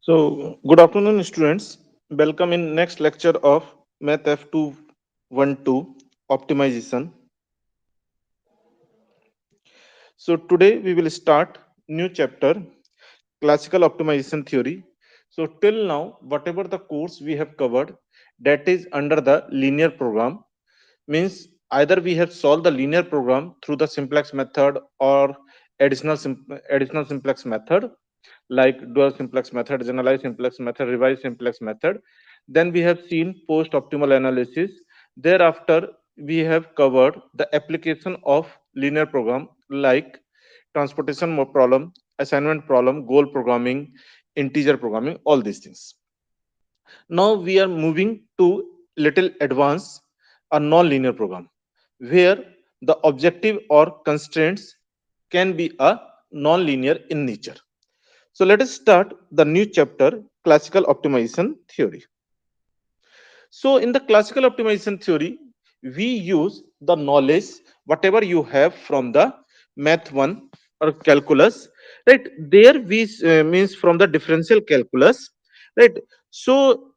So, good afternoon, students. Welcome in next lecture of Math F212 optimization. So, today we will start new chapter classical optimization theory. So, till now, whatever the course we have covered, that is under the linear program, means either we have solved the linear program through the simplex method or additional simplex method, like dual simplex method, generalized simplex method, revised simplex method. Then we have seen post optimal analysis. Thereafter, we have covered the application of linear program like transportation problem, assignment problem, goal programming, integer programming, all these things. Now we are moving to little advanced, a non-linear program, where the objective or constraints can be a non-linear in nature. So let us start the new chapter, classical optimization theory. So in the classical optimization theory, we use the knowledge, whatever you have from the math 1 or calculus, right? There we means from the differential calculus, right? So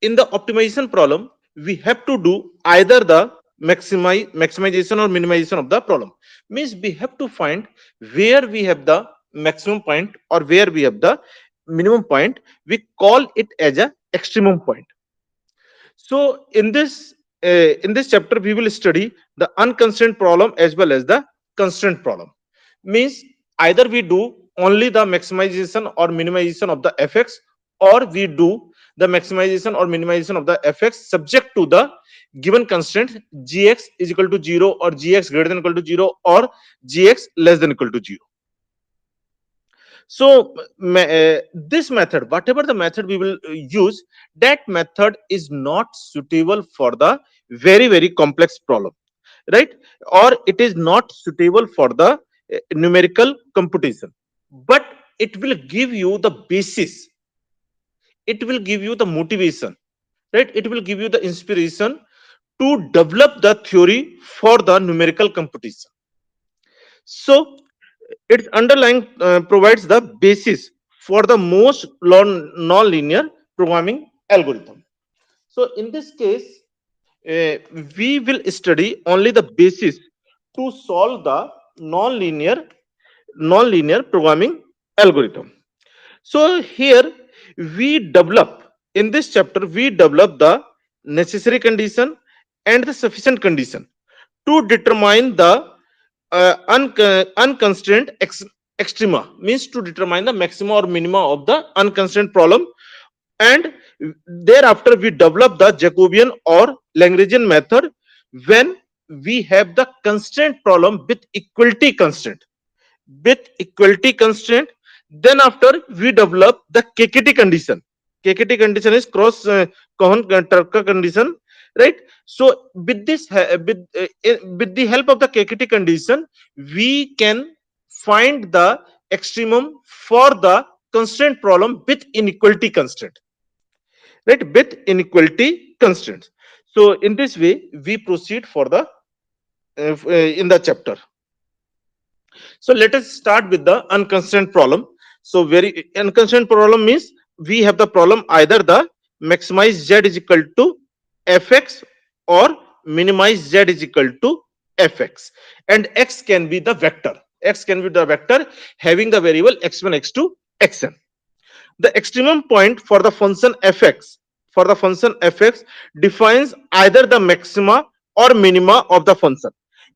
in the optimization problem, we have to do either the maximization or minimization of the problem. Means we have to find where we have the maximum point or where we have the minimum point. We call it as a extremum point. So in this chapter, we will study the unconstrained problem as well as the constraint problem. Means either we do only the maximization or minimization of the fx, or we do the maximization or minimization of the fx subject to the given constraint gx is equal to 0 or gx greater than equal to 0 or gx less than equal to 0. So this method, whatever the method we will use, that method is not suitable for the very complex problem, right? Or it is not suitable for the numerical computation, but it will give you the basis, it will give you the motivation, right? It will give you the inspiration to develop the theory for the numerical computation. So its underlying provides the basis for the most non-linear programming algorithm. So in this case, uh, we will study only the basis to solve the non-linear programming algorithm. So here we develop, in this chapter we develop the necessary condition and the sufficient condition to determine the unconstrained extrema, means to determine the maxima or minima of the unconstrained problem. And thereafter we develop the Jacobian or Lagrangian method when we have the constraint problem with equality constraint. Then after we develop the KKT condition. KKT condition is cross Cohen Turker condition, right? So with this with the help of the KKT condition, we can find the extremum for the constraint problem with inequality constraint, right? With inequality constraints. So in this way we proceed for the in the chapter. So let us start with the unconstrained problem. So very unconstrained problem means we have the problem either the maximize z is equal to fx or minimize z is equal to fx, and x can be the vector. X can be the vector having the variable x1 x2 xn. The extremum point for the function fx defines either the maxima or minima of the function.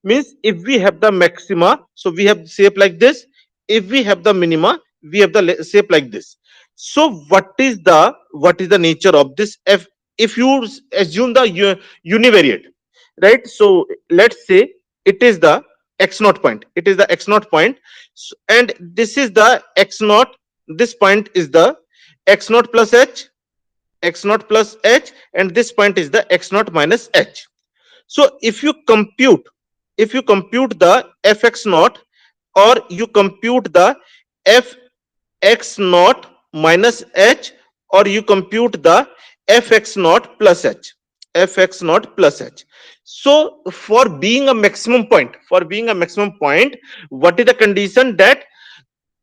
Means if we have the maxima, so we have shape like this. If we have the minima, we have the shape like this. So what is the nature of this f? If you assume the univariate, right? So let's say it is the x naught point, it is the x naught point. And this is the x naught, this point is the x naught plus h, x naught plus h, and this point is the x naught minus h. So if you compute the fx naught, or you compute the fx naught minus h, or you compute the fx naught plus h, fx naught plus h. So for being a maximum point, what is the condition? That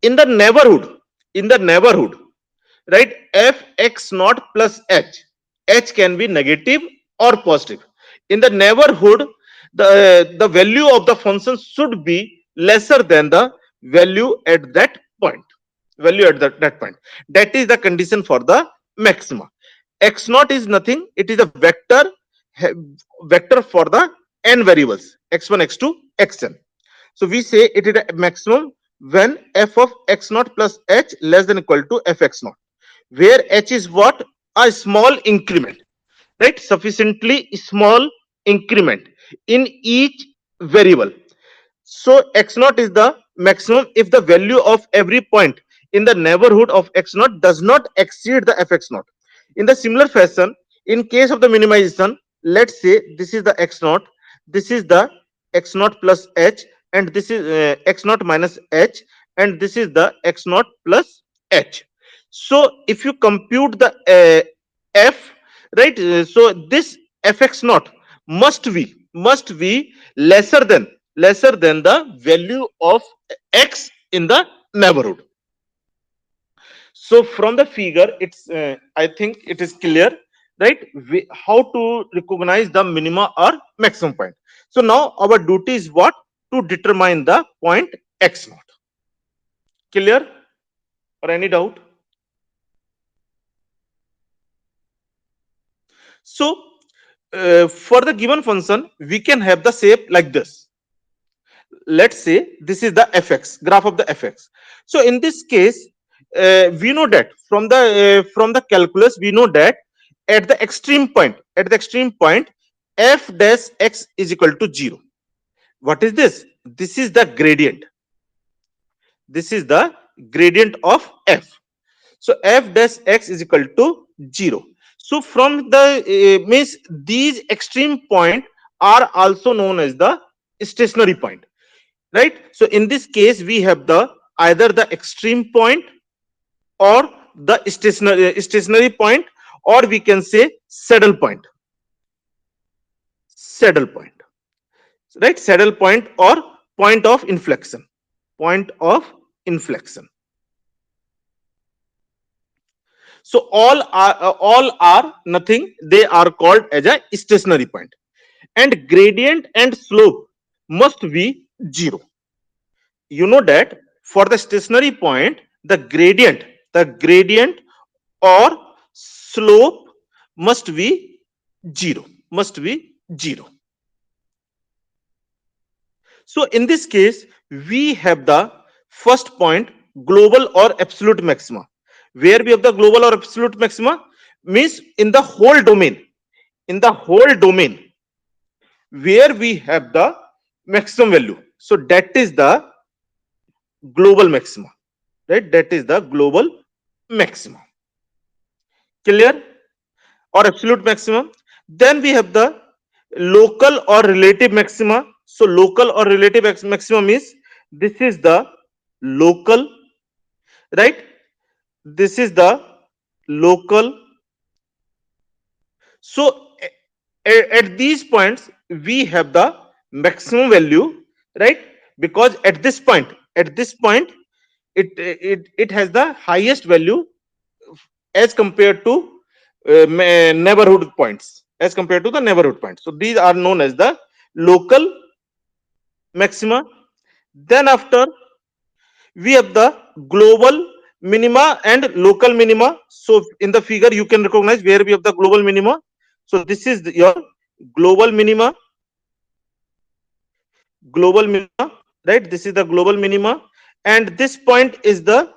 in the neighborhood, in the neighborhood, right? Fx naught plus h can be negative or positive. In the neighborhood, the value of the function should be lesser than the value at that point. That point. That is the condition for the maxima. X naught is nothing. It is a vector for the n variables x1, x2, xn. So we say it is a maximum when f of x naught plus h less than equal to fx naught, where h is what? A small increment, right? Sufficiently small increment in each variable. So x naught is the maximum if the value of every point in the neighborhood of x naught does not exceed the fx naught. In the similar fashion, in case of the minimization, let's say this is the x naught, this is the x naught plus h, and this is x naught minus h, and this is the x naught plus h. So if you compute the f, right, so this fx naught must be lesser than the value of x in the neighborhood. So from the figure, it's I think it is clear, right? How to recognize the minima or maximum point. So now our duty is what? To determine the point x naught. Clear or any doubt? So for the given function, we can have the shape like this. Let's say this is the fx graph of the fx. So in this case, we know that from the calculus we know that at the extreme point f dash x is equal to 0. What is this? This is the gradient. This is the gradient of f. So f dash x is equal to 0. So from the means these extreme point are also known as the stationary point, right? So in this case we have the either the extreme point or the stationary point, or we can say saddle point, right? Saddle point or point of inflection. So all are nothing, they are called as a stationary point, and gradient and slope must be 0. You know that for the stationary point, the gradient or slope must be 0, must be 0. So in this case we have the first point, global or absolute maxima. Where we have the global or absolute maxima means in the whole domain, in the whole domain where we have the maximum value. So that is the global maxima, right? That is the global maxima. Clear? Or absolute maximum. Then we have the local or relative maxima. So local or relative maximum means this is the local, right? This is the local. So at these points we have the maximum value, right? Because at this point it has the highest value as compared to neighborhood points, as compared to the neighborhood points. So these are known as the local maxima. Then after we have the global minima and local minima. So in the figure you can recognize where we have the global minima. So this is your global minima, right? This is the global minima, and this point is the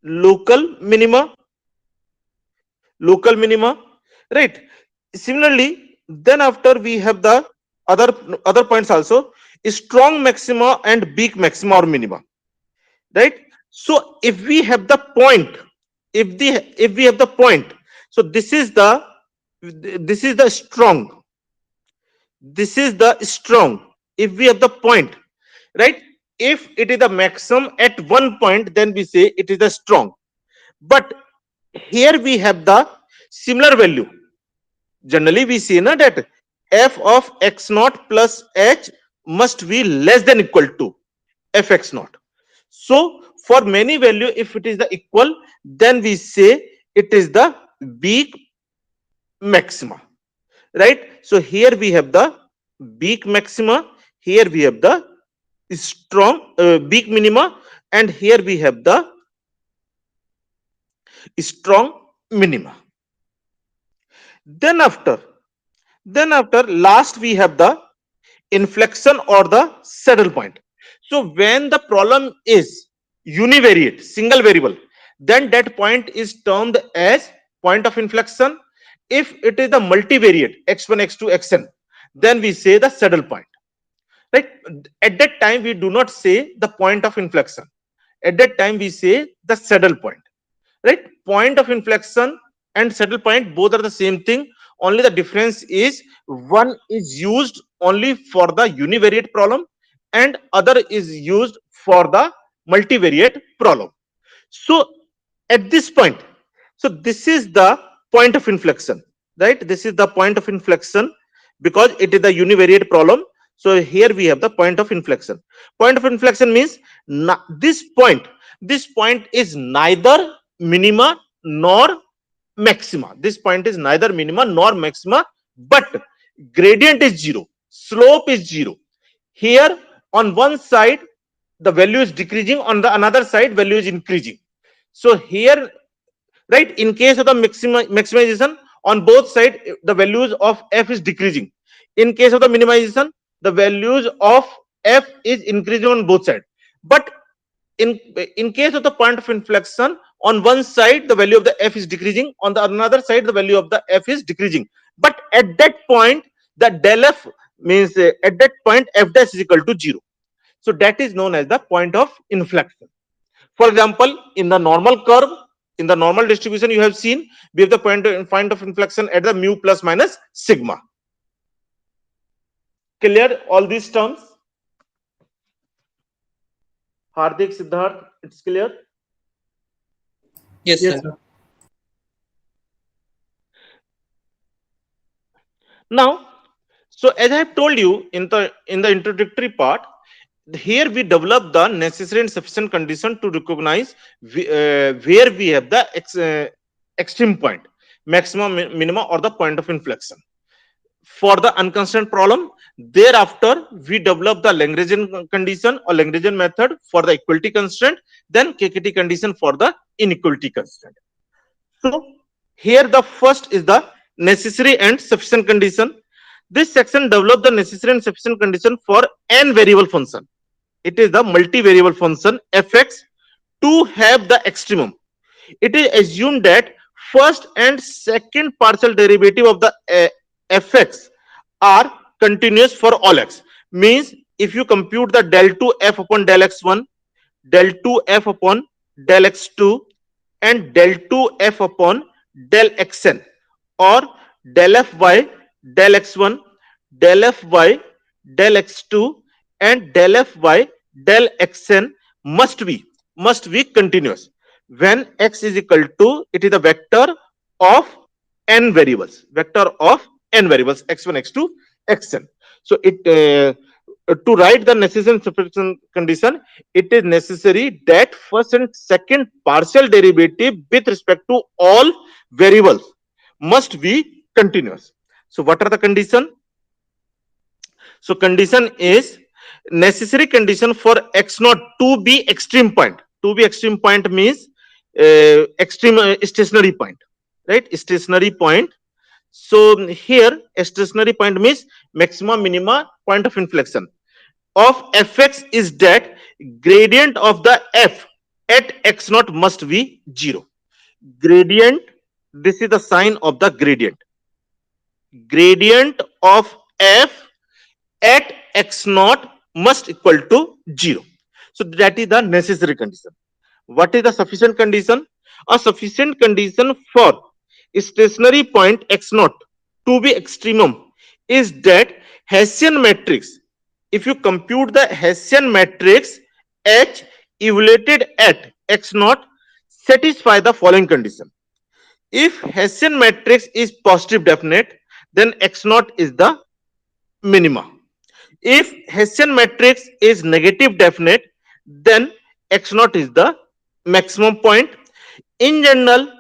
local minima, local minima, right? Similarly, then after we have the other other points also, strong maxima and weak maxima or minima, right? So if we have the point, if we have the point, so this is the strong, this is the strong. If we have the point, right, if it is the maximum at one point, then we say it is the strong. But here we have the similar value. Generally we see na that f of x naught plus h must be less than equal to fx naught. So for many value, if it is the equal, then we say it is the weak maxima, right? So here we have the weak maxima, here we have the strong weak minima, and here we have the strong minima. Then after then after last we have the inflection or the saddle point. So when the problem is univariate, single variable, then that point is termed as point of inflection. If it is the multivariate x1 x2 xn, then we say the saddle point, right? At that time we do not say the point of inflection, at that time we say the saddle point, right? Point of inflection and saddle point both are the same thing, only the difference is one is used only for the univariate problem and other is used for the multivariate problem. So at this point, so this is the point of inflection, right? This is the point of inflection because it is the univariate problem. So here we have the point of inflection. Point of inflection means this point is neither minima nor maxima. This point is neither minima nor maxima, but gradient is zero, slope is zero. Here on one side the value is decreasing, on the another side value is increasing. So here, right, in case of the maximization, on both sides the values of f is decreasing. In case of the minimization, the values of f is increasing on both sides. But in case of the point of inflection, on one side the value of the f is decreasing, on the another side the value of the f is decreasing. But at that point the del f means at that point f dash is equal to 0. So that is known as the point of inflection. For example, in the normal curve, in the normal distribution, you have seen we have the point of inflection at the mu plus minus sigma. Clear all these terms? Hardik, Siddharth, it's clear. Yes, Yes, sir. sir. Now, so as I have told you in the introductory part, here we develop the necessary and sufficient condition to recognize where we have the extreme point, maximum, minima, or the point of inflection for the unconstrained problem. Thereafter we develop the Lagrangian condition or Lagrangian method for the equality constraint, then KKT condition for the inequality constraint. So here the first is the necessary and sufficient condition. This section develop the necessary and sufficient condition for n variable function. It is the multivariable function fx to have the extremum. It is assumed that first and second partial derivative of the fx are continuous for all x. Means if you compute the del 2 f upon del x1, del 2 f upon del x2, and del 2 f upon del xn, or del f by del x1, del f by del x2, and del f by del xn must be continuous when x is equal to, it is a vector of n variables, x1 x2 xn. So it to write the necessary and sufficient condition, it is necessary that first and second partial derivative with respect to all variables must be continuous. So what are the condition? So condition is necessary condition for x naught to be extreme point. To be extreme point means extreme stationary point, right? Stationary point. So here a stationary point means maxima minima point of inflection of fx is that gradient of the f at x naught must be 0. Gradient, this is the sign of the gradient. Gradient of f at x naught must equal to 0. So that is the necessary condition. What is the sufficient condition? A sufficient condition for stationary point x naught to be extremum is that Hessian matrix. If you compute the Hessian matrix H evaluated at x naught satisfy the following condition. If Hessian matrix is positive definite, then x naught is the minima. If Hessian matrix is negative definite, then x naught is the maximum point. In general,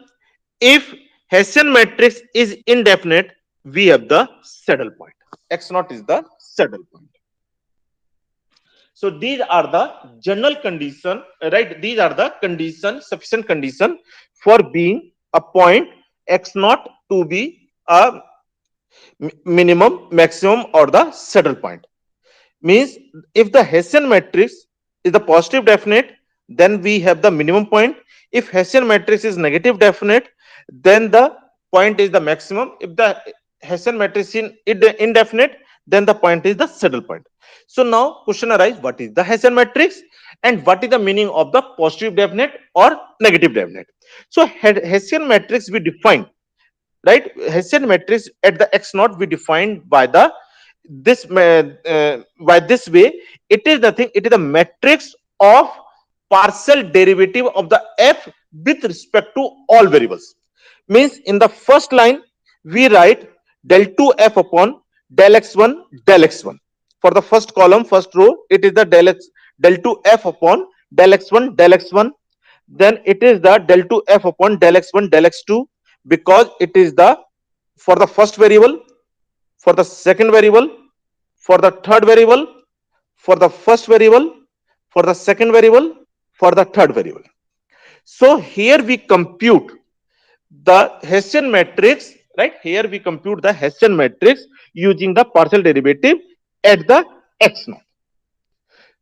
if Hessian matrix is indefinite, we have the saddle point. X naught is the saddle point. So these are the general condition, right? These are the condition, sufficient condition for being a point x naught to be a minimum, maximum, or the saddle point. Means if the Hessian matrix is the positive definite, then we have the minimum point. If Hessian matrix is negative definite, then the point is the maximum. If the Hessian matrix is indefinite, then the point is the saddle point. So now question arises, what is the Hessian matrix and what is the meaning of the positive definite or negative definite? So Hessian matrix we define, right? Hessian matrix at the x naught we defined by the by this way. It is nothing, it is a matrix of partial derivative of the f with respect to all variables. Means in the first line we write del 2 f upon del x1 del x1. For the first column, first row, it is the del 2 f upon del x1 del x1. Then it is the del 2 f upon del x1 del x2, because it is the for the first variable, for the second variable, for the third variable, for the first variable, for the second variable, for the third variable. So here we compute the Hessian matrix, right? Here we compute the Hessian matrix using the partial derivative at the x naught.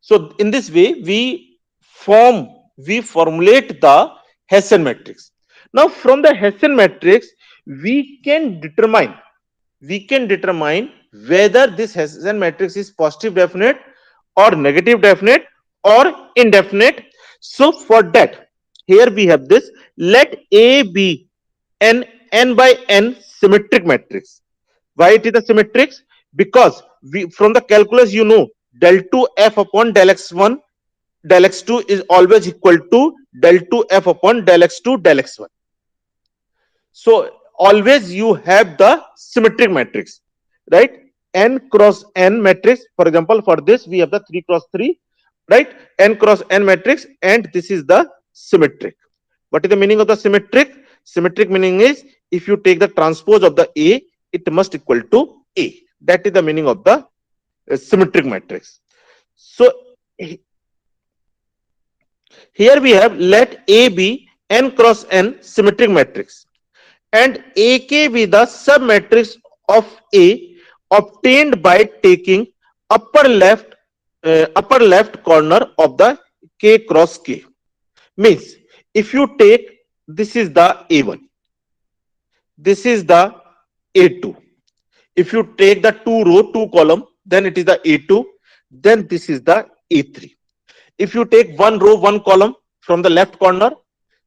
So in this way, we formulate the Hessian matrix. Now from the Hessian matrix, we can determine whether this Hessian matrix is positive definite or negative definite or indefinite. So for that, here we have this, let A be an n by n symmetric matrix. Why it is a symmetric? Because we from the calculus you know del 2 f upon del x1 del x2 is always equal to del 2 f upon del x2 del x1. So always you have the symmetric matrix, right? N cross n matrix. For example, for this we have the 3 cross 3, right? N cross n matrix, and this is the symmetric. What is the meaning of the symmetric? Symmetric meaning is if you take the transpose of the A, it must equal to A. That is the meaning of the symmetric matrix. So here we have, let A be n cross n symmetric matrix and AK be the submatrix of A obtained by taking upper left corner of the K cross K. Means if you take, this is the A1, this is the A2. If you take the two row, two column, then it is the A2, then this is the A3. If you take one row, one column from the left corner,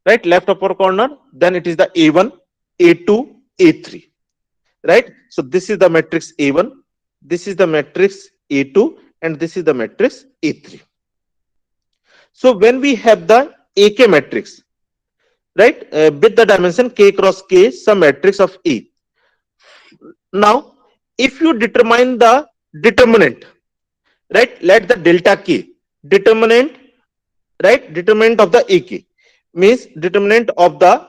right, left upper corner, then it is the A1, A2, A3, right? So this is the matrix A1, this is the matrix A2, and this is the matrix A3. So when we have the AK matrix, right, with the dimension K cross K, some matrix of A. Now, if you determine the determinant, right, let the delta K, determinant, right, determinant of the AK means determinant of the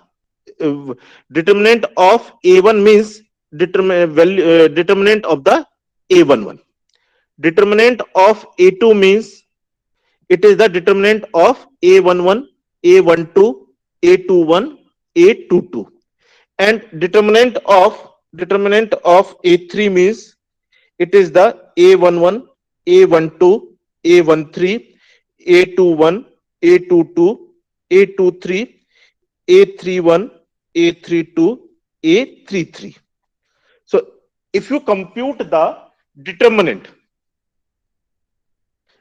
determinant of A1 means determinant of the A11. Determinant of A2 means it is the determinant of A11, A12, A21, A22, and determinant of A3 means it is the A11, A12, A13, A21, A22, A23, A31, A32, A33. So if you compute the determinant,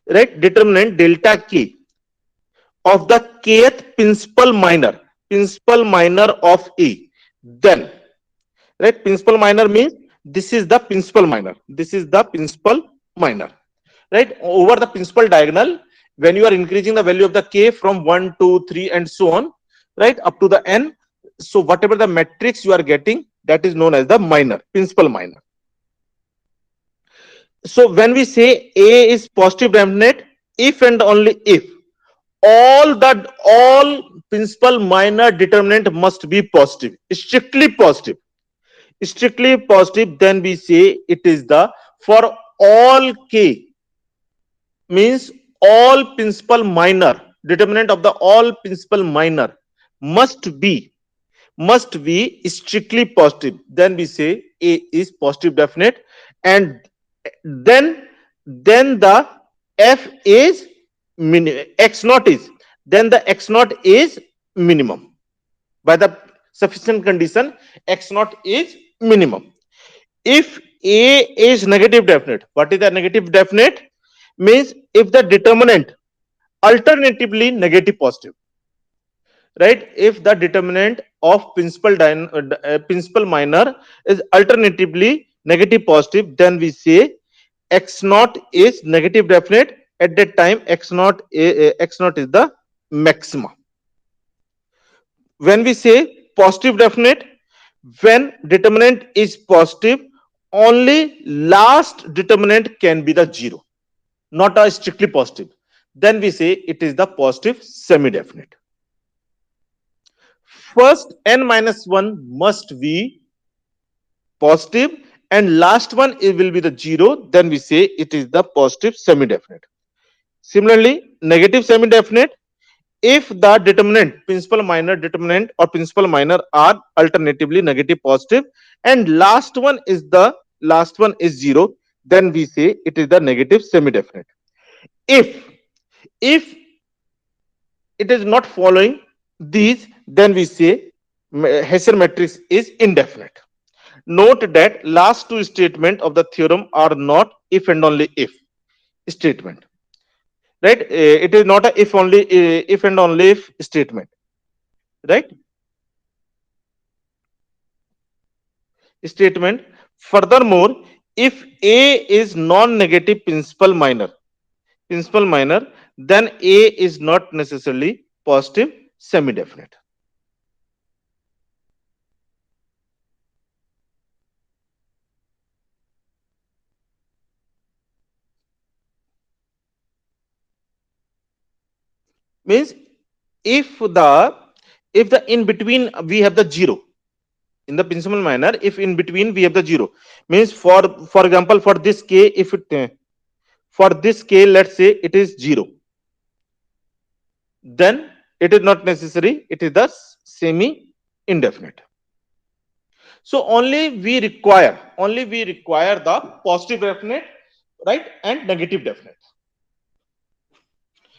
right, determinant delta K of the kth principal minor of A, then, right, principal minor means this is the principal minor, this is the principal minor, right? Over the principal diagonal, when you are increasing the value of the K from 1, 2, 3 and so on, right, up to the n, so whatever the matrix you are getting, that is known as the minor, principal minor. So when we say A is positive definite, if and only if all principal minor determinant must be positive, strictly positive, strictly positive. Then we say it is the for all k, means all principal minor determinant of the all principal minor must be must be strictly positive. Then we say a is positive definite, and then the f is x naught is, then the x naught is minimum. By the sufficient condition, x naught is minimum. If a is negative definite, what is the negative definite? Means if the determinant alternatively negative positive, right? If the determinant of principal minor is alternatively negative positive, then we say x naught is negative definite. At that time x naught is the maxima. When we say positive definite, when determinant is positive, only last determinant can be the zero, not a strictly positive. Then we say it is the positive semi definite. First n minus 1 must be positive, and last one it will be the zero. Then we say it is the positive semi definite. Similarly, negative semi definite, if the determinant principal minor determinant or principal minor are alternatively negative positive, and last one is zero, then we say it is the negative semi definite. If if it is not following these, then we say Hessian matrix is indefinite. Note that last two statement of the theorem are not if and only if statement, right? It is not a if and only if statement, right? Statement. Furthermore, if a is non-negative principal minor, then a is not necessarily positive semi-definite. Means if the in between we have the zero in the principal minor, if in between we have the zero, means for example for this k, if it for this k let's say it is zero, then it is not necessary, it is the semi indefinite. So only we require the positive definite, right, and negative definite.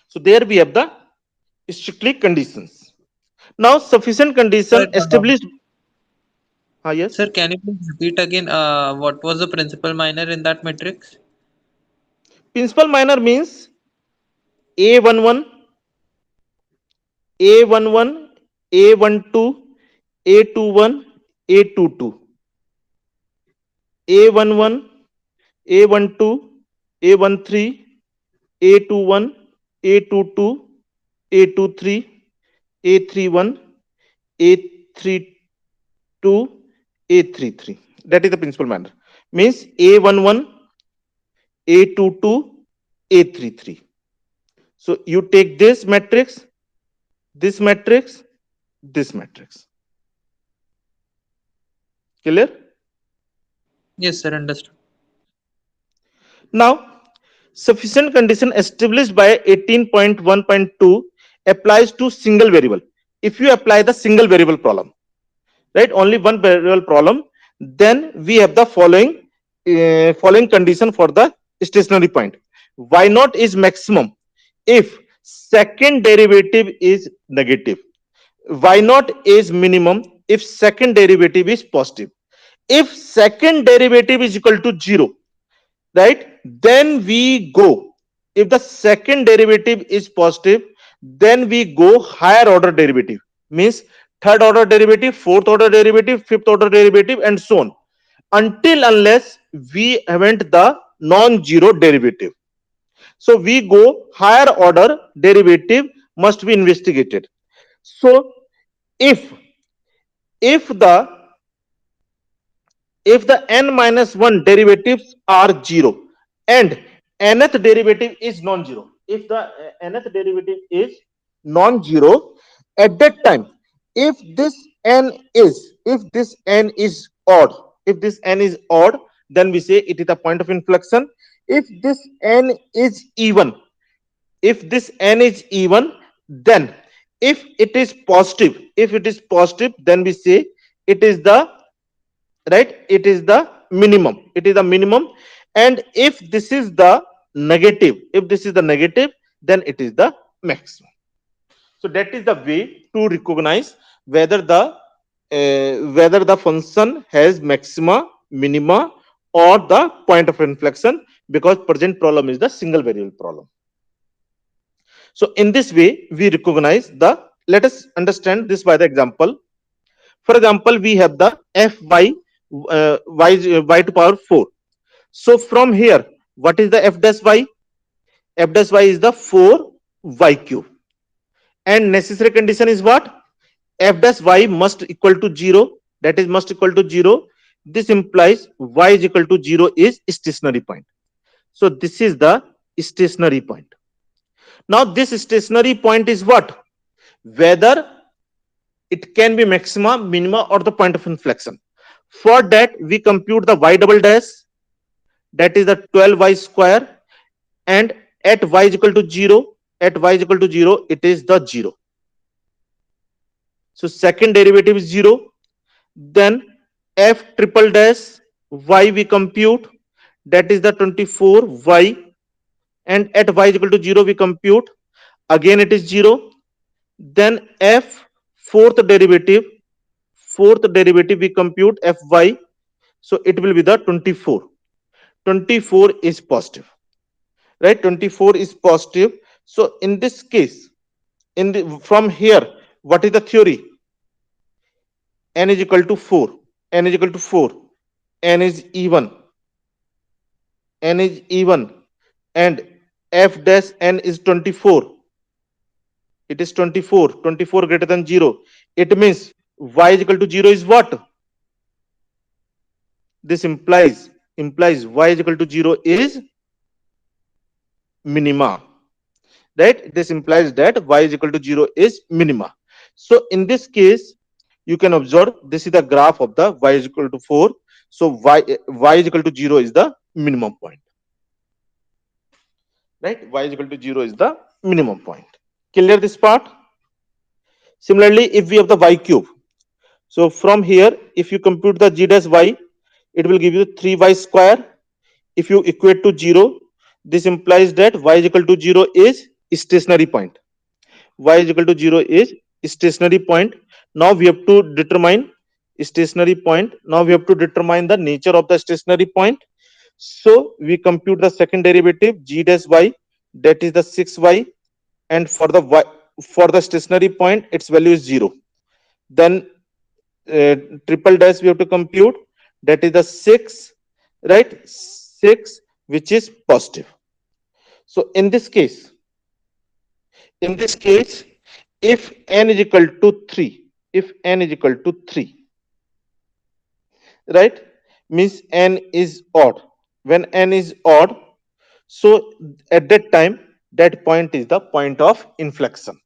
So there we have the strictly conditions. Now sufficient Sir, condition established. Yes. sir, can you please repeat again what was the principal minor in that matrix? Principal minor means A11, A11, A12, A21, A22, A11, A12, A13, A21, A22, A23, A31, A32, A33. That is the principal minor. Means A11, A22, A33. So you take this matrix, this matrix, this matrix. Clear? Yes, sir, understood. Now, sufficient condition established by 18.1.2 applies to single variable. If you apply the single variable problem, right, only one variable problem, then we have the following condition for the stationary point. Y naught is maximum if second derivative is negative. Y naught is minimum if second derivative is positive. If second derivative is equal to zero, right, then we go, if the second derivative is positive, then we go higher order derivative, means third order derivative, fourth order derivative, fifth order derivative, and so on, until unless we haven't the non-zero derivative. So we go higher order derivative must be investigated. So if if the if the n minus 1 derivatives are 0 and nth derivative is non-zero, if the nth derivative is non-zero at that time. If this n is odd, if this n is odd, then we say it is a point of inflection. If this n is even, if this n is even, then if it is positive, then we say it is the right, it is the minimum, it is the minimum. And if this is the negative, then it is the maximum. So that is the way to recognize whether the function has maxima, minima, or the point of inflection, because present problem is the single variable problem. So in this way we recognize the, let us understand this by the example. For example, we have the fy, y to power 4. So from here, what is the f dash y? F dash y is the 4 y cube, and necessary condition is what? F dash y must equal to 0, that is must equal to 0. This implies y is equal to 0 is stationary point. So this is the stationary point. Now this stationary point is what? Whether it can be maxima, minima, or the point of inflection. For that we compute the y double dash, that is the 12y square, and at y is equal to 0, it is the 0. So second derivative is 0. Then f triple dash y we compute, that is the 24y, and at y is equal to 0 we compute, again it is 0. Then f fourth derivative, we compute fy, so it will be the 24. 24 is positive, right? 24 is positive. So in this case, from here, what is the theory? N is equal to 4, n is equal to 4, n is even, n is even, and f dash n is 24. It is 24, 24 greater than 0. It means y is equal to 0 is what? This implies y is equal to 0 is minima, right? This implies that y is equal to 0 is minima. So in this case, you can observe this is the graph of the y is equal to 4. So y is equal to 0 is the minimum point, right? Y is equal to 0 is the minimum point. Clear this part? Similarly, if we have the y cube, so from here, if you compute the g dash y, it will give you 3y square. If you equate to 0, this implies that y is equal to 0 is stationary point. Y is equal to 0 is stationary point. Now we have to determine stationary point. Now we have to determine the nature of the stationary point. So we compute the second derivative g dash y, that is the 6y, and for the y, for the stationary point its value is 0. Then triple dash we have to compute, that is the 6, right? 6, which is positive. So in this case, if n is equal to 3, if n is equal to 3, right, means n is odd. When n is odd, so at that time, that point is the point of inflection.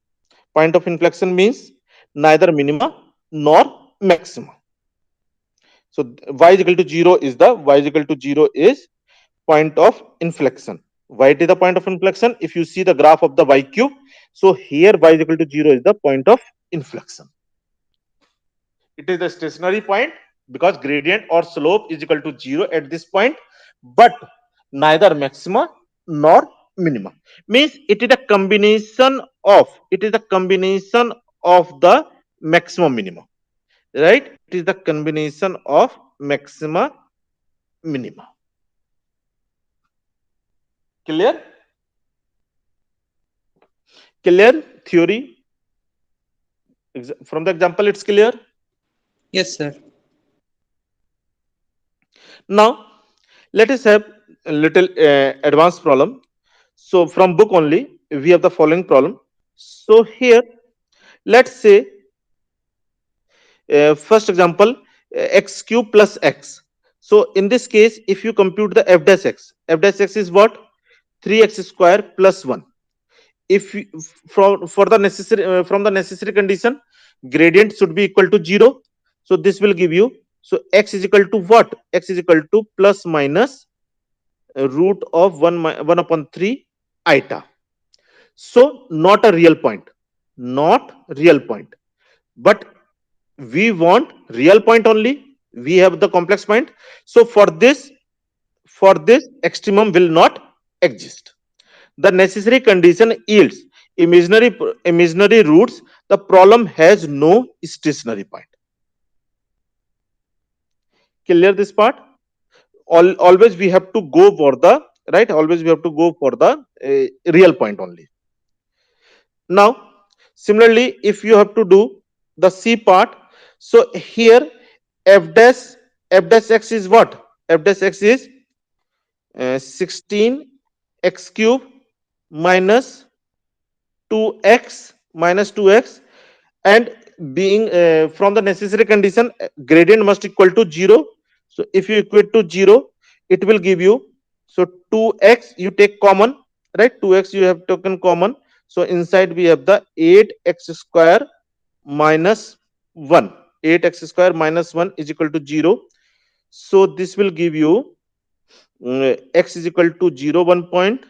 Point of inflection means neither minima nor maxima. So y is equal to 0 is the, y is equal to 0 is point of inflection. Why it is the point of inflection? If you see the graph of the y cube, so here y is equal to 0 is the point of inflection. It is the stationary point because gradient or slope is equal to 0 at this point, but neither maxima nor minima. Means it is a combination of, the maximum minimum, right? It is the combination of maxima minima. Clear? Clear theory? From the example, it's clear. Yes, sir. Now, let us have a little advanced problem. So, from book only, we have the following problem. So, here, let's say, first example, x cube plus x. So, in this case, if you compute the f dash x is what? 3x square plus 1. if for the necessary from the necessary condition, gradient should be equal to 0. So this will give you, so x is equal to what? X is equal to plus minus root of 1 upon 3 iota. So not a real point, not real point, but we want real point only. We have the complex point. So for this extremum will not exist. The necessary condition yields imaginary roots. The problem has no stationary point. Clear this part? Always we have to go for the right. Always we have to go for the real point only. Now, similarly, if you have to do the C part, so here f dash x is what? F dash x is 16 x cube minus 2x, and being from the necessary condition, gradient must equal to 0. So if you equate to 0, it will give you, so 2x you take common, right? 2x you have taken common. So inside we have the 8x square minus 1. 8x square minus 1 is equal to 0. So this will give you x is equal to 0 1 point,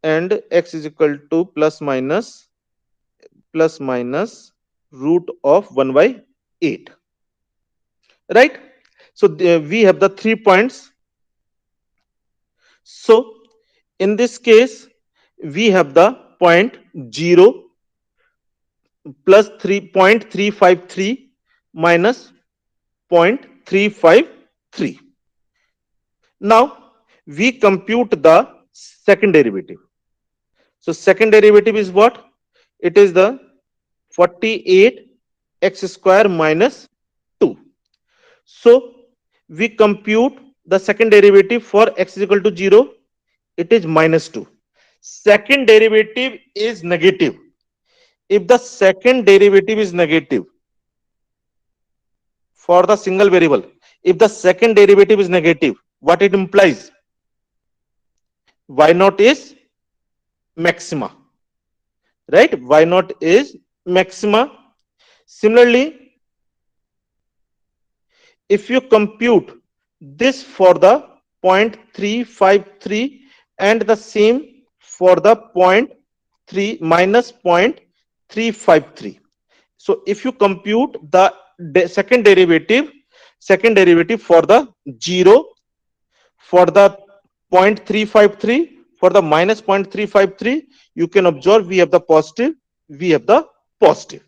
and x is equal to plus minus root of 1 by 8, right? So we have the 3 points. So in this case we have the point 0 plus 3.353 minus 0.353. Now we compute the second derivative. So second derivative is what? It is the 48 x square minus 2. So we compute the second derivative for x is equal to 0. It is minus 2. Second derivative is negative. If the second derivative is negative for the single variable, if the second derivative is negative, what it implies? Y naught is maxima, right? Y naught is maxima. Similarly, if you compute this for the 0.353 and the same for the 0.3 minus 0.353, so if you compute the second derivative for the 0, for the 0.353, for the minus 0.353, you can observe we have the positive, we have the positive.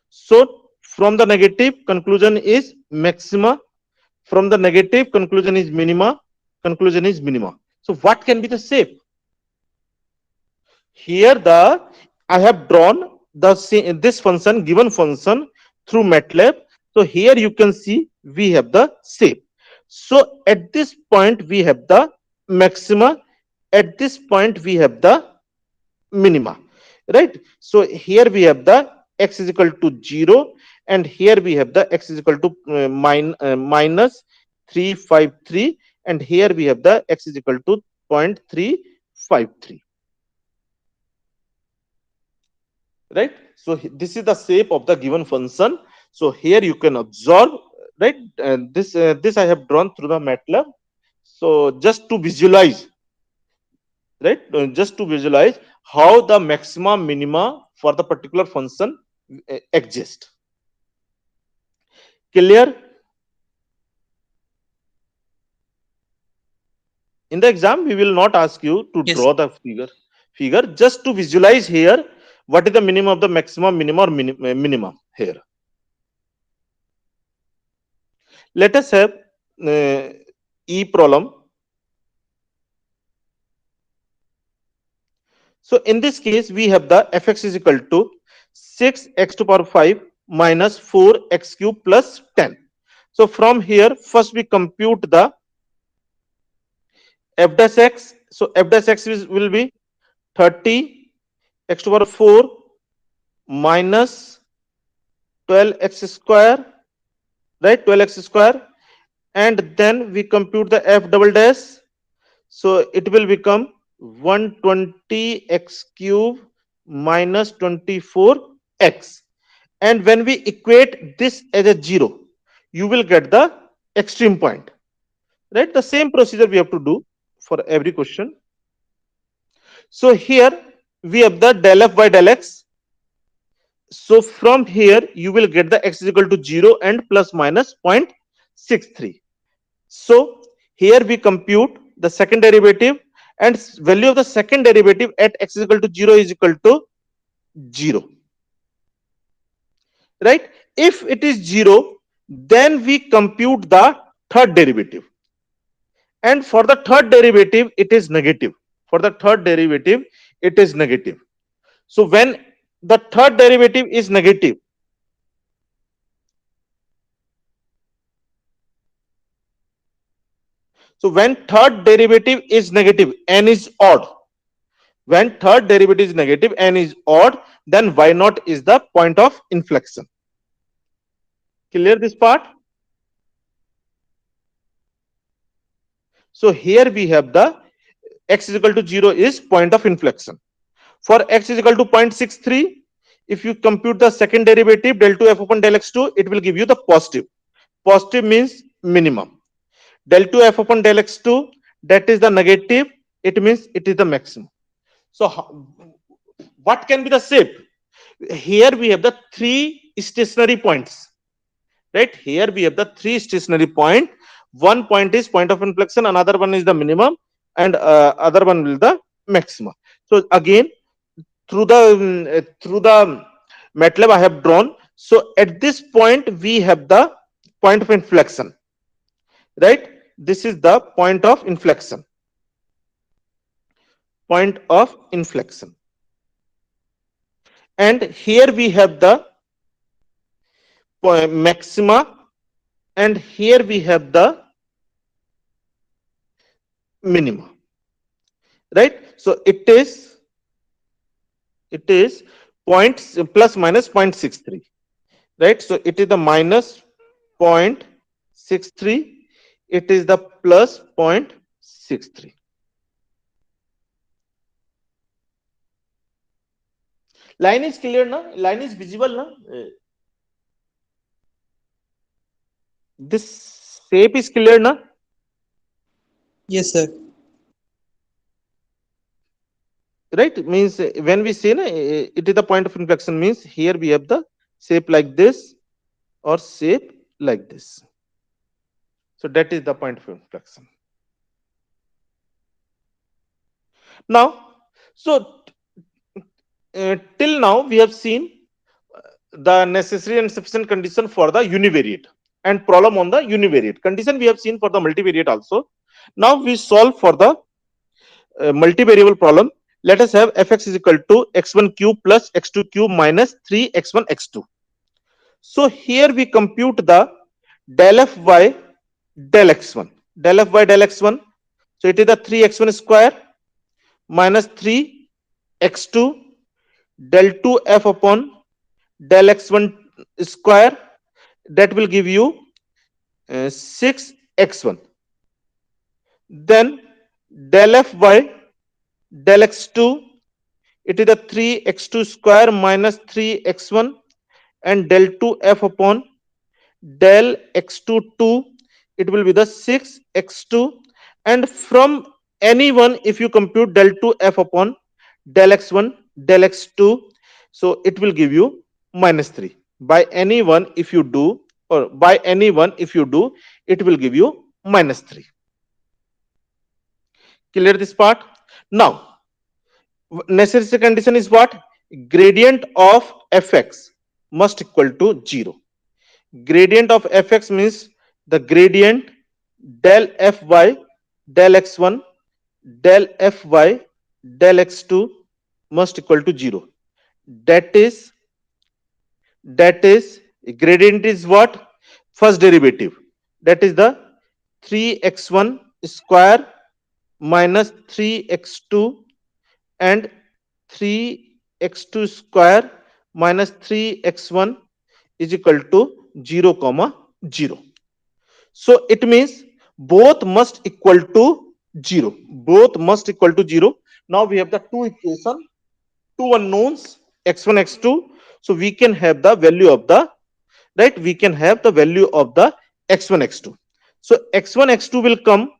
So from the negative, conclusion is maxima. From the negative, conclusion is minima. Conclusion is minima. So what can be the shape? Here the I have drawn the this function, given function, through MATLAB. So here you can see we have the shape. So at this point we have the maxima. At this point we have the minima, right? So here we have the x is equal to 0, and here we have the x is equal to minus 353, and here we have the x is equal to 0.353, right? So this is the shape of the given function. So here you can observe, right? And this I have drawn through the MATLAB. So just to visualize, right? Just to visualize how the maxima minima for the particular function exist. Clear? In the exam we will not ask you to Yes. draw the figure, just to visualize here what is the minimum of the maximum, minimum, or minimum here. Let us have e problem. So in this case we have the fx is equal to 6x to power 5 minus 4x cube plus 10. So from here first we compute the f dash x. So f dash x will be 30 x to power 4 minus 12x square, right? 12x square, and then we compute the f double dash. So it will become 120 x cube minus 24x. And when we equate this as a 0, you will get the extreme point. Right? The same procedure we have to do for every question. So here we have the del f by del x. So from here you will get the x is equal to 0 and plus minus 0.63. So here we compute the second derivative, and value of the second derivative at x is equal to 0 is equal to 0. Right? If it is 0, then we compute the third derivative. And for the third derivative, it is negative. For the third derivative, it is negative. So when the third derivative is negative, so when third derivative is negative, n is odd. When third derivative is negative, n is odd, then y naught is the point of inflection. Clear this part? So here we have the x is equal to 0 is point of inflection. For x is equal to 0.63, if you compute the second derivative del 2 f upon del x2, it will give you the positive. Positive means minimum. Del 2 f upon del x2, that is the negative, it means it is the maximum. So what can be the shape? Here we have the three stationary points. Right? Here we have the three stationary point. One point is point of inflection, another one is the minimum, and other one will the maximum. So again, through the MATLAB I have drawn. So at this point we have the point of inflection. Right? This is the point of inflection. Point of inflection. And here we have the maxima, and here we have the minima. Right? So it is point plus minus 0.63. Right? So it is the minus 0.63, it is the plus 0.63. Line is clear na? Line is visible na? This shape is clear na? Yes, sir. Right? Means when we say na, it is the point of inflection, means here we have the shape like this or shape like this. So that is the point of inflection. Now, so till now we have seen the necessary and sufficient condition for the univariate and problem on the univariate. Condition we have seen for the multivariate also. Now we solve for the multivariable problem. Let us have fx is equal to x1 cube plus x2 cube minus 3x1 x2. So here we compute the del f by del x1. Del f by del x1. So it is the 3x1 square minus 3x2 del 2f upon del x1 square, that will give you 6x1. Then del f by del x2, it is the 3x2 square minus 3x1, and del 2f upon del x2 2, it will be the 6x2. And from any one, if you compute del 2f upon del x1 del x2, so it will give you minus 3. By any one if you do, or by any one if you do, it will give you minus 3. Clear this part? Now necessary condition is what? Gradient of fx must equal to 0. Gradient of fx means the gradient del f by del x1 del f by del x2 must equal to 0. That is gradient is what? First derivative, that is the 3x1 square minus 3x2 and 3x2 square minus 3x1 is equal to 0 comma 0. So it means both must equal to 0. Both must equal to 0. Now we have the two equation. two unknowns x1 x2, so we can have the value of the, right, we can have the value of the x1 x2. So x1 x2 will come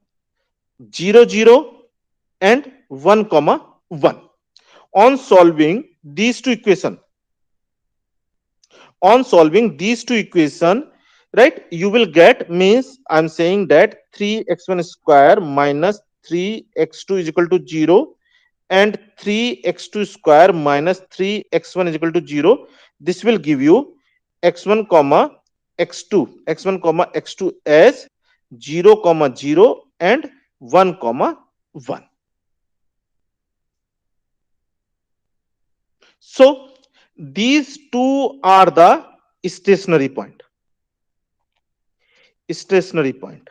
0 0 and 1 comma 1. On solving these two equation, on solving these two equation, right, you will get, means I'm saying that 3x1 square minus 3x2 is equal to 0, and 3x2 square minus 3x1 is equal to 0. This will give you x1 comma x1 comma x2 as 0 comma 0 and 1 comma 1. So these two are the stationary point, stationary point.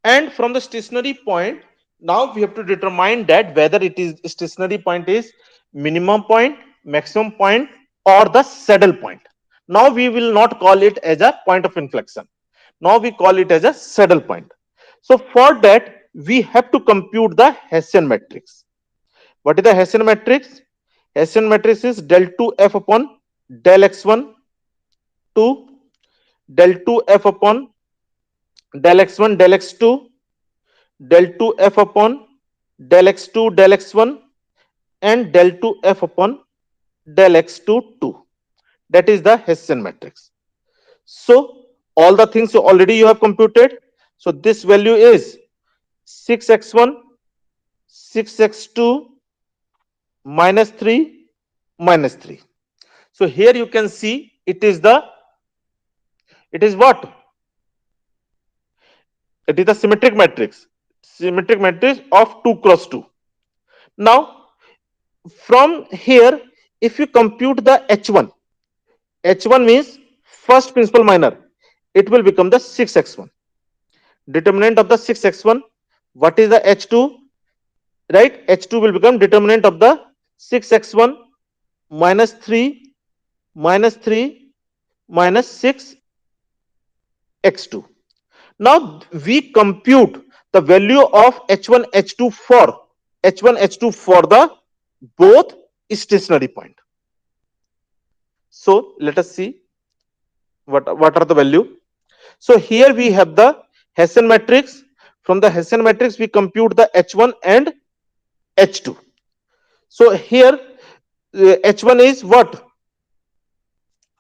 And from the stationary point, now we have to determine that whether it is stationary point is minimum point, maximum point, or the saddle point. Now we will not call it as a point of inflection, now we call it as a saddle point. So for that we have to compute the Hessian matrix. What is the Hessian matrix? Hessian matrix is del 2 f upon del x1 to del 2 f upon del x1 del x2 del 2 f upon del x2 del x1 and del 2 f upon del x2 2. That is the Hessian matrix. So all the things already you have computed. So this value is 6x1 6x2 minus 3 minus 3. So here you can see it is the, it is what, it is the symmetric matrix of 2 cross 2. Now from here, if you compute the h1, h1 means first principal minor, it will become the 6x1. Determinant of the 6x1, what is the h2, right? H2 will become determinant of the 6x1 minus 3 minus 3 minus 6x2. Now we compute the value of h1 h2 for h1 h2 for the both stationary point. So let us see what are the value. So here we have the Hessian matrix. From the Hessian matrix we compute the h1 and h2. So here h1 is what,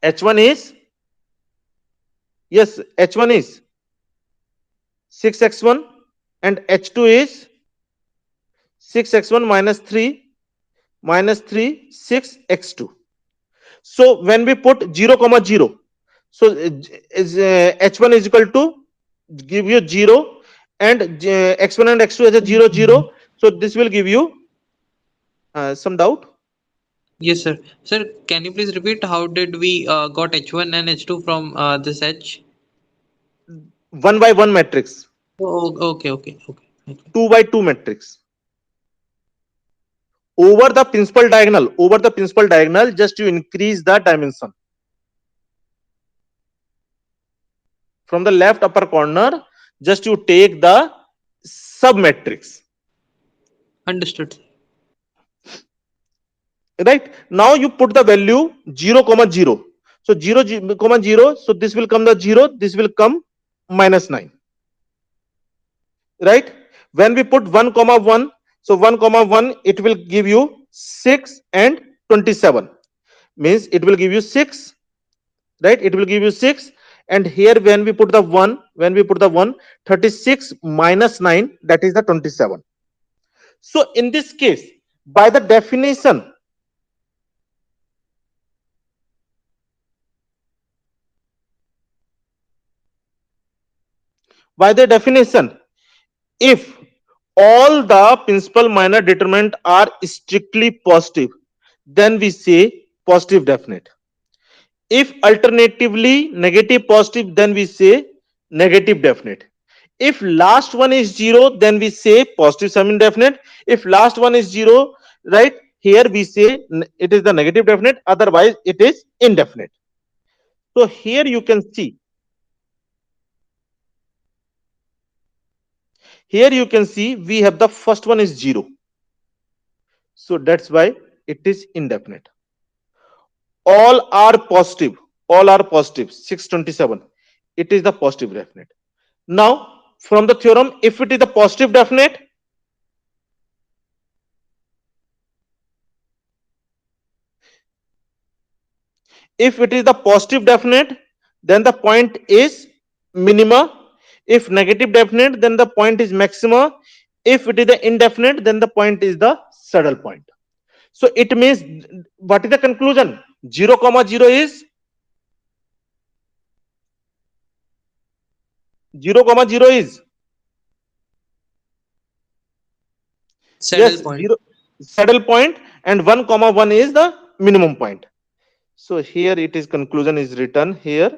h1 is, yes, h1 is 6x1 and h2 is 6x1 minus 3 minus 3 6x2. So when we put 0 comma 0, so h1 is equal to, give you 0, and x1 and x2 as a 0 0. So this will give you some doubt. Yes, sir. Sir, can you please repeat how did we got H1 and H2 from this H? 1 by 1 matrix, Oh, okay, okay, okay, okay. 2 by 2 matrix. Over the principal diagonal, just you increase the dimension. From the left upper corner, just you take the sub matrix. Understood. Right, now you put the value 0 comma 0. So 0 comma 0, so this will come the 0, this will come minus 9. Right, when we put 1 comma 1, so 1 comma 1, it will give you 6 and 27, means it will give you 6, right, it will give you 6. And here when we put the 1, when we put the 1, 36 minus 9, that is the 27. So in this case, by the definition, by the definition, if all the principal minor determinant are strictly positive, then we say positive definite. If alternatively negative positive, then we say negative definite. If last one is 0, then we say positive semi indefinite. If last one is 0, right, here we say it is the negative definite, otherwise it is indefinite. So here you can see, here you can see we have the first one is 0. So that's why it is indefinite. All are positive 627, it is the positive definite. Now from the theorem, if it is the positive definite, if it is the positive definite, then the point is minima. If negative definite, then the point is maxima. If it is the indefinite, then the point is the saddle point. So it means, what is the conclusion? 0 comma 0 is 0 comma 0 is, Saddle yes, point. 0 saddle point, and 1 comma 1 is the minimum point. So here it is, conclusion is written here,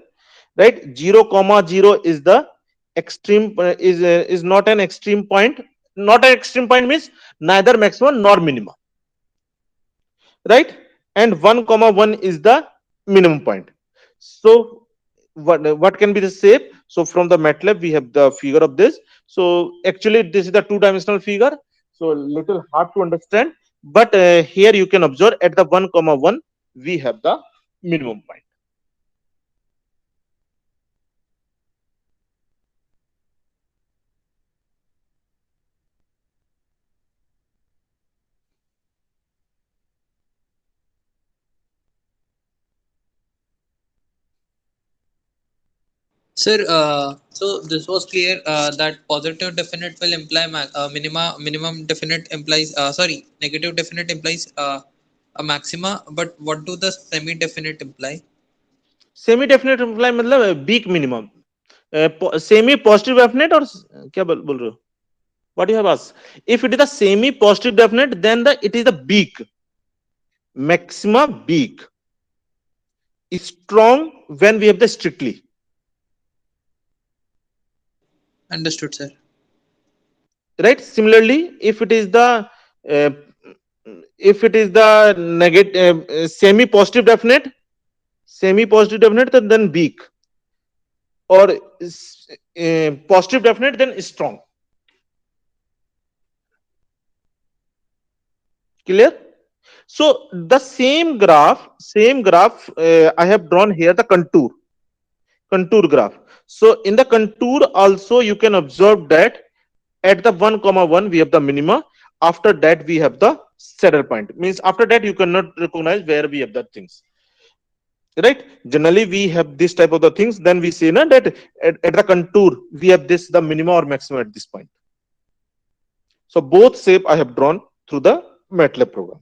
right? 0 comma 0 is the extreme, is not an extreme point. Not an extreme point means neither maximum nor minimum, right? And 1 comma 1 is the minimum point. So what can be the shape? So from the MATLAB we have the figure of this. So actually this is the two-dimensional figure, so little hard to understand, but here you can observe at the 1 comma 1 we have the minimum point. Sir, so this was clear that positive definite will imply minimum definite implies sorry, negative definite implies a maxima, but what do the semi definite imply? Semi definite imply मतलब weak minimum, semi positive definite और क्या बोल रहे हो? What you have asked? If it is the semi positive definite, then it is the beak, maxima beak, is strong when we have the strictly, Understood, sir. right? Similarly, uh, if it is the negative, semi positive definite, then beak, or positive definite, then strong. Clear? So the same graph I have drawn here, the contour graph. So in the contour also you can observe that at the 1 comma 1 we have the minima. After that we have the saddle point, means after that you cannot recognize where we have the things, right? Generally we have this type of the things, then we say na, that at the contour we have this the minima or maximum at this point. So both shape I have drawn through the MATLAB program.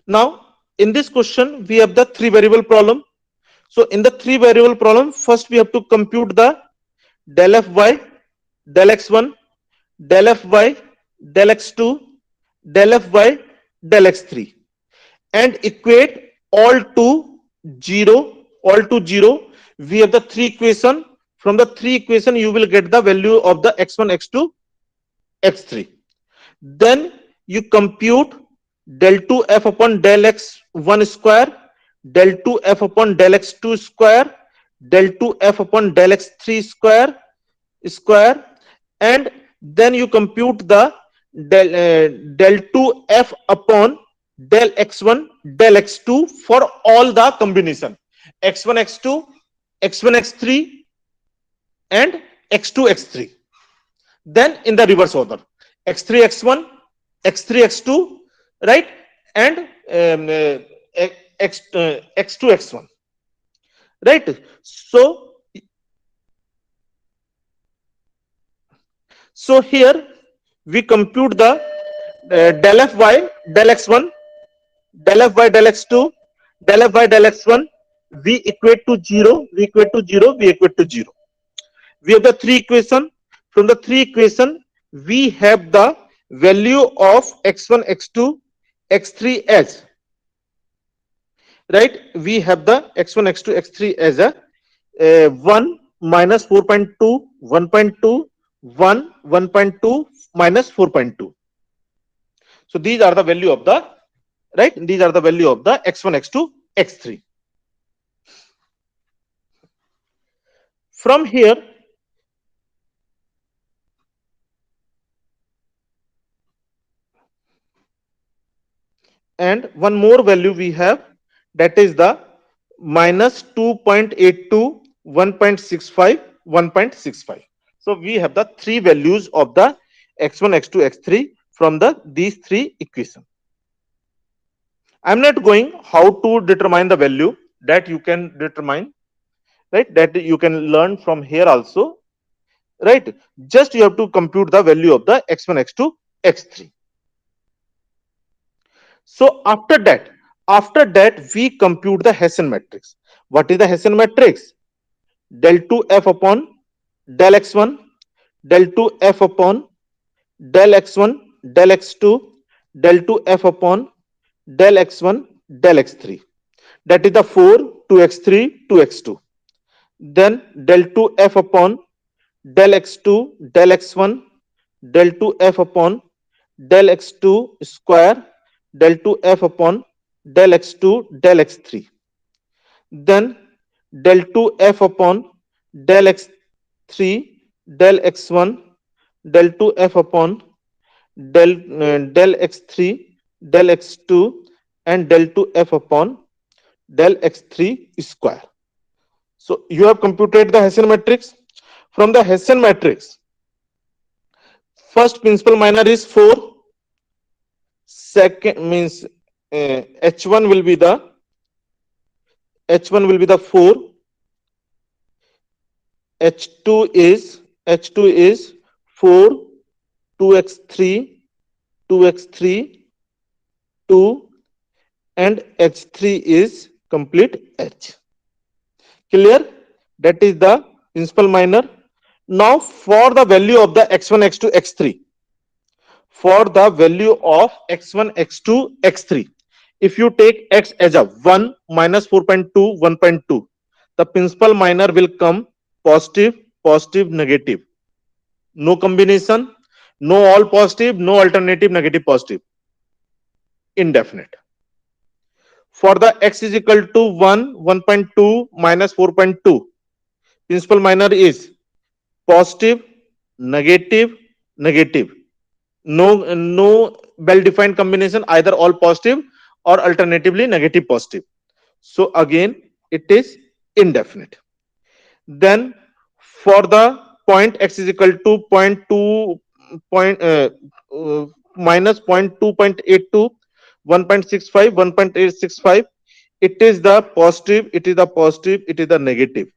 Now in this question we have the three variable problem. So in the three variable problem, first we have to compute the del fy, del x1, del fy, del x2, del fy, del x3, and equate all to 0, all to 0. We have the three equation. From the three equation you will get the value of the x1, x2, x3. Then you compute del 2 f upon del x1 square, del 2 f upon del x2 square, del 2 f upon del x3 square, and then you compute the del 2 f upon del x1 del x2 for all the combination x1 x2 x1 x3 and x2 x3. Then in the reverse order, x3 x1 x3 x2, right? And x2 x1, right? So here we compute the del fy del x1, del fy del x2, del fy del x1. We equate to 0, we equate to 0, we equate to 0. We have the three equation. From the three equation we have the value of x1 x2 x3 as, right? We have the x1 x2 x3 as a 1 minus 4.2 1.2 1 1.2 minus 4.2. So these are the value of the, right, these are the value of the x1 x2 x3. From here and one more value we have, that is the minus 2.82, 1.65, 1.65. So we have the three values of the x1, x2, x3 from the these three equations. I'm not going how to determine the value, that you can determine, right? That you can learn from here also, right? Just you have to compute the value of the x1, x2, x3. So after that we compute the Hessian matrix. What is the Hessian matrix? Del 2 f upon del x1, del 2 f upon del x1, del x2, del 2 f upon del x1, del x3. That is the 4, 2x3, 2x2. Then del 2 f upon del x2, del x1, del 2 f upon del x2 square, del 2 f upon del x2, del x3. Then del 2 f upon del x3, del x1, del 2 f upon del x3, del x2, and del 2 f upon del x3 square. So you have computed the Hessian matrix. From the Hessian matrix, first principal minor is 4. Second means h1 will be the 4. h2 is 4, 2x3, 2x3, 2, and h3 is complete h. Clear? That is the principal minor. Now for the value of the x1, x2, x3, for the value of x1, x2, x3, if you take x as a 1 minus 4.2, 1.2, the principal minor will come positive, positive, negative. No combination, no all positive, no alternative negative positive. Indefinite. For the x is equal to 1, 1.2 minus 4.2, principal minor is positive, negative, negative. No well defined combination, either all positive or alternatively negative positive. So again it is indefinite. Then for the point x is equal to zero point 0.2 point minus 0.2.82, 1.65, 1.865, it is the positive, it is the positive, it is the negative.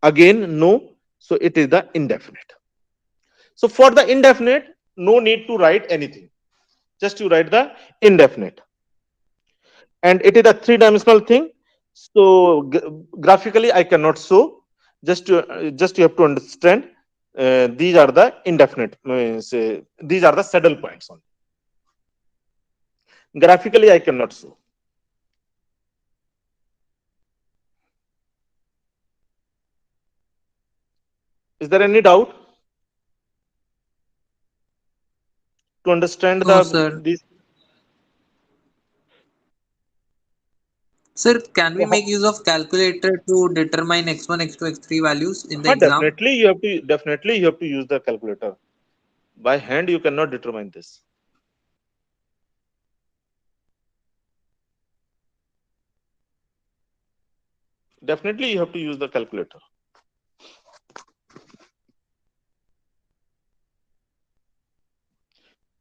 Again no, so it is the indefinite. So for the indefinite, no need to write anything, just you write the indefinite. And it is a three-dimensional thing, so graphically I cannot show. Just you have to understand, these are the indefinite, these are the saddle points only. Graphically I cannot show. Is there any doubt to understand No, the sir. these? Sir, can we So make use of calculator to determine x1, x2, x3 values in the exam? definitely you have to use the calculator. By hand you cannot determine this. Definitely you have to use the calculator.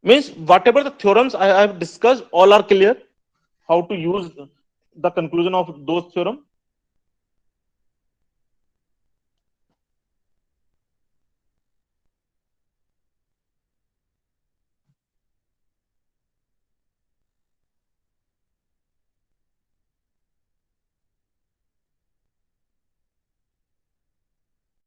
Means whatever the theorems I have discussed, all are clear. How to use the conclusion of those theorem.